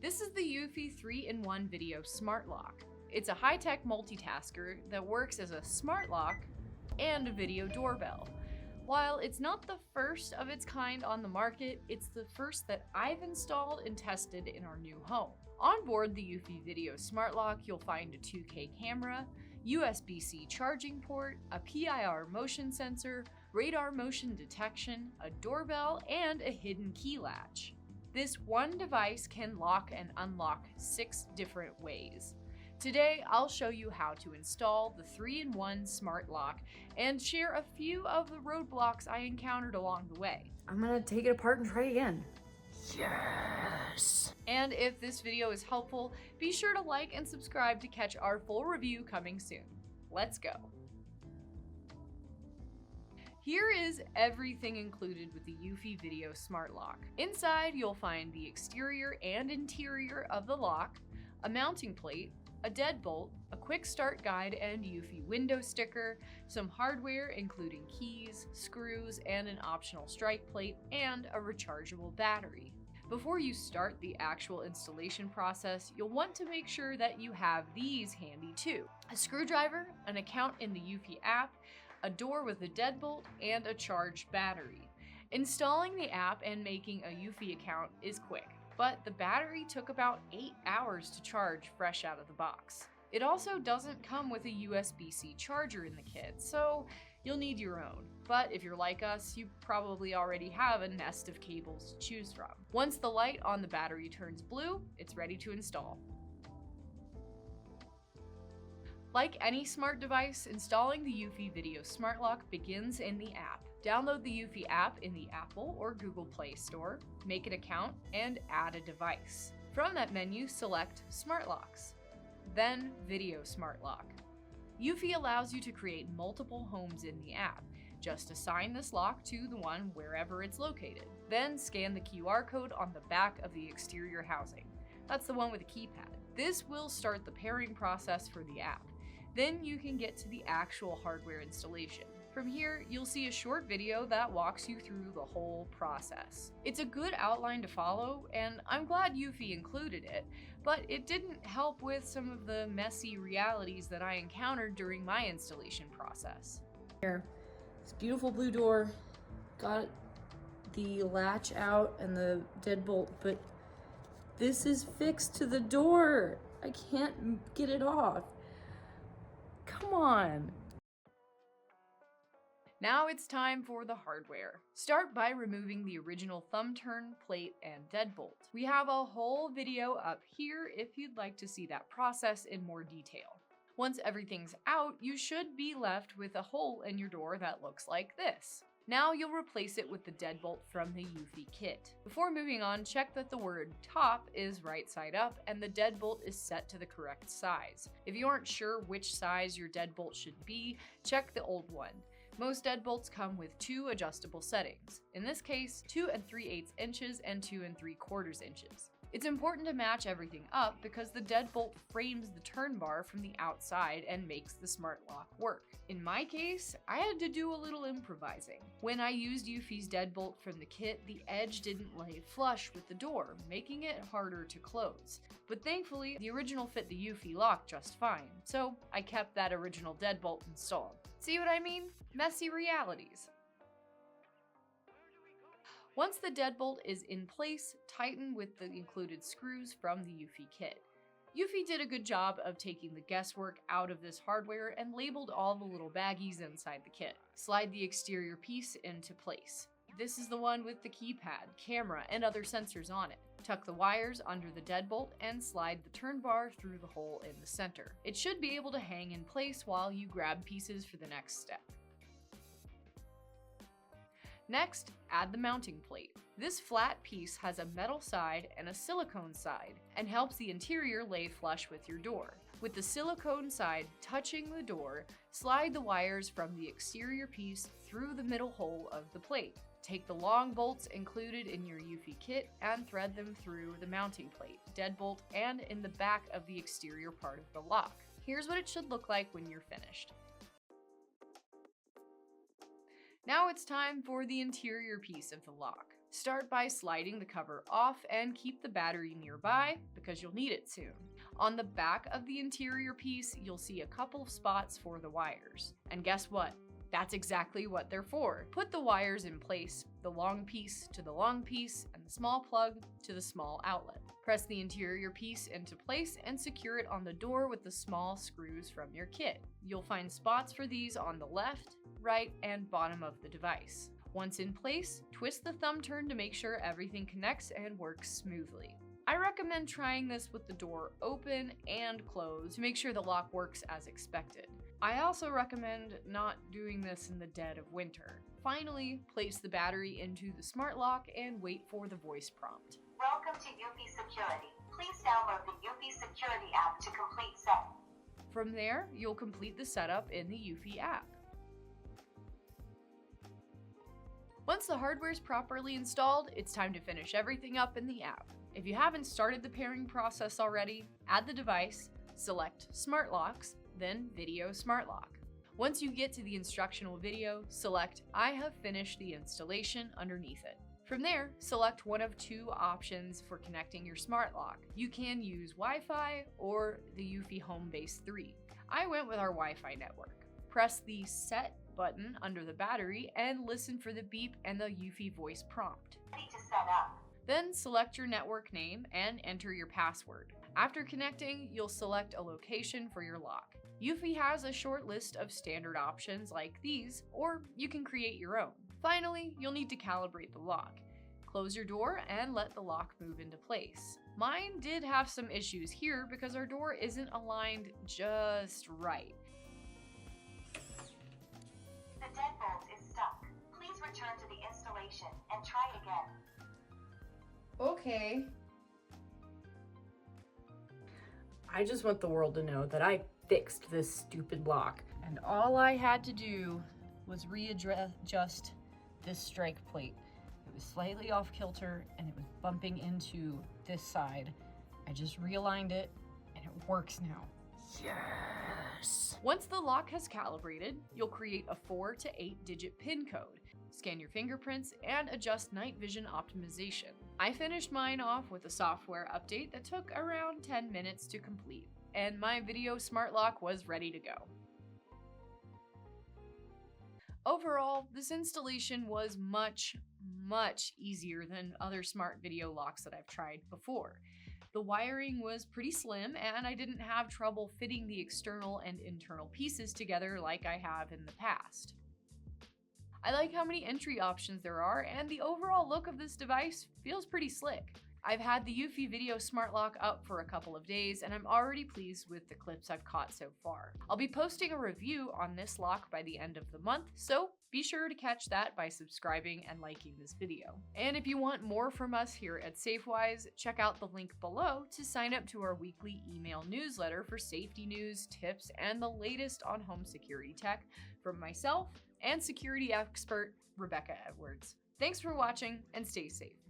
This is the Eufy 3-in-1 Video Smart Lock. It's a high-tech multitasker that works as a smart lock and a video doorbell. While it's not the first of its kind on the market, it's the first that I've installed and tested in our new home. On board the Eufy Video Smart Lock, you'll find a 2K camera, USB-C charging port, a PIR motion sensor, radar motion detection, a doorbell, and a hidden key latch. This one device can lock and unlock 6 different ways. Today, I'll show you how to install the 3-in-1 smart lock and share a few of the roadblocks I encountered along the way. I'm gonna take it apart and try again. Yes! And if this video is helpful, be sure to like and subscribe to catch our full review coming soon. Let's go. Here is everything included with the Eufy Video Smart Lock. Inside, you'll find the exterior and interior of the lock, a mounting plate, a deadbolt, a quick start guide and Eufy window sticker, some hardware including keys, screws, and an optional strike plate, and a rechargeable battery. Before you start the actual installation process, you'll want to make sure that you have these handy too: a screwdriver, an account in the Eufy app, a door with a deadbolt, and a charged battery. Installing the app and making a Eufy account is quick, but the battery took about 8 hours to charge fresh out of the box. It also doesn't come with a USB-C charger in the kit, so you'll need your own. But if you're like us, you probably already have a nest of cables to choose from. Once the light on the battery turns blue, it's ready to install. Like any smart device, installing the Eufy Video Smart Lock begins in the app. Download the Eufy app in the Apple or Google Play Store, make an account, and add a device. From that menu, select Smart Locks, then Video Smart Lock. Eufy allows you to create multiple homes in the app. Just assign this lock to the one wherever it's located. Then scan the QR code on the back of the exterior housing. That's the one with a keypad. This will start the pairing process for the app. Then you can get to the actual hardware installation. From here, you'll see a short video that walks you through the whole process. It's a good outline to follow, and I'm glad Eufy included it, but it didn't help with some of the messy realities that I encountered during my installation process. Here, this beautiful blue door, got the latch out and the deadbolt, but this is fixed to the door. I can't get it off. Come on. Now it's time for the hardware. Start by removing the original thumb turn, plate, and deadbolt. We have a whole video up here if you'd like to see that process in more detail. Once everything's out, you should be left with a hole in your door that looks like this. Now you'll replace it with the deadbolt from the Eufy kit. Before moving on, check that the word top is right side up and the deadbolt is set to the correct size. If you aren't sure which size your deadbolt should be, check the old one. Most deadbolts come with 2 adjustable settings. In this case, 2 3/8 inches and 2 3/4 inches. It's important to match everything up because the deadbolt frames the turn bar from the outside and makes the smart lock work. In my case, I had to do a little improvising. When I used Eufy's deadbolt from the kit, the edge didn't lay flush with the door, making it harder to close. But thankfully, the original fit the Eufy lock just fine, so I kept that original deadbolt installed. See what I mean? Messy realities. Once the deadbolt is in place, tighten with the included screws from the Eufy kit. Eufy did a good job of taking the guesswork out of this hardware and labeled all the little baggies inside the kit. Slide the exterior piece into place. This is the one with the keypad, camera, and other sensors on it. Tuck the wires under the deadbolt and slide the turn bar through the hole in the center. It should be able to hang in place while you grab pieces for the next step. Next, add the mounting plate. This flat piece has a metal side and a silicone side and helps the interior lay flush with your door. With the silicone side touching the door, slide the wires from the exterior piece through the middle hole of the plate. Take the long bolts included in your Eufy kit and thread them through the mounting plate, deadbolt, and in the back of the exterior part of the lock. Here's what it should look like when you're finished. Now it's time for the interior piece of the lock. Start by sliding the cover off and keep the battery nearby because you'll need it soon. On the back of the interior piece, you'll see a couple of spots for the wires. And guess what? That's exactly what they're for. Put the wires in place, the long piece to the long piece, and the small plug to the small outlet. Press the interior piece into place and secure it on the door with the small screws from your kit. You'll find spots for these on the left, right, and bottom of the device. Once in place, twist the thumb turn to make sure everything connects and works smoothly. I recommend trying this with the door open and closed to make sure the lock works as expected. I also recommend not doing this in the dead of winter. Finally, place the battery into the smart lock and wait for the voice prompt. Welcome to Eufy Security. Please download the Eufy Security app to complete setup. From there, you'll complete the setup in the Eufy app. Once the hardware is properly installed, it's time to finish everything up in the app. If you haven't started the pairing process already, add the device, select Smart Locks, then Video Smart Lock. Once you get to the instructional video, select I have finished the installation underneath it. From there, select one of two options for connecting your smart lock. You can use Wi-Fi or the Eufy Home Base 3. I went with our Wi-Fi network. Press the Set button under the battery and listen for the beep and the Eufy voice prompt. Ready to set up. Then select your network name and enter your password. After connecting, you'll select a location for your lock. Eufy has a short list of standard options like these, or you can create your own. Finally, you'll need to calibrate the lock. Close your door and let the lock move into place. Mine did have some issues here because our door isn't aligned just right. The deadbolt is stuck. Please return to the installation and try again. Okay. I just want the world to know that I fixed this stupid lock. And all I had to do was readjust this strike plate. It was slightly off kilter and it was bumping into this side. I just realigned it and it works now. Yes! Once the lock has calibrated, you'll create a 4 to 8 digit PIN code. Scan your fingerprints and adjust night vision optimization. I finished mine off with a software update that took around 10 minutes to complete, and my video smart lock was ready to go. Overall, this installation was much easier than other smart video locks that I've tried before. The wiring was pretty slim and I didn't have trouble fitting the external and internal pieces together like I have in the past. I like how many entry options there are, and the overall look of this device feels pretty slick. I've had the Eufy Video Smart Lock up for a couple of days, and I'm already pleased with the clips I've caught so far. I'll be posting a review on this lock by the end of the month, so be sure to catch that by subscribing and liking this video. And if you want more from us here at Safewise, check out the link below to sign up to our weekly email newsletter for safety news, tips, and the latest on home security tech from myself and security expert Rebecca Edwards. Thanks for watching and stay safe.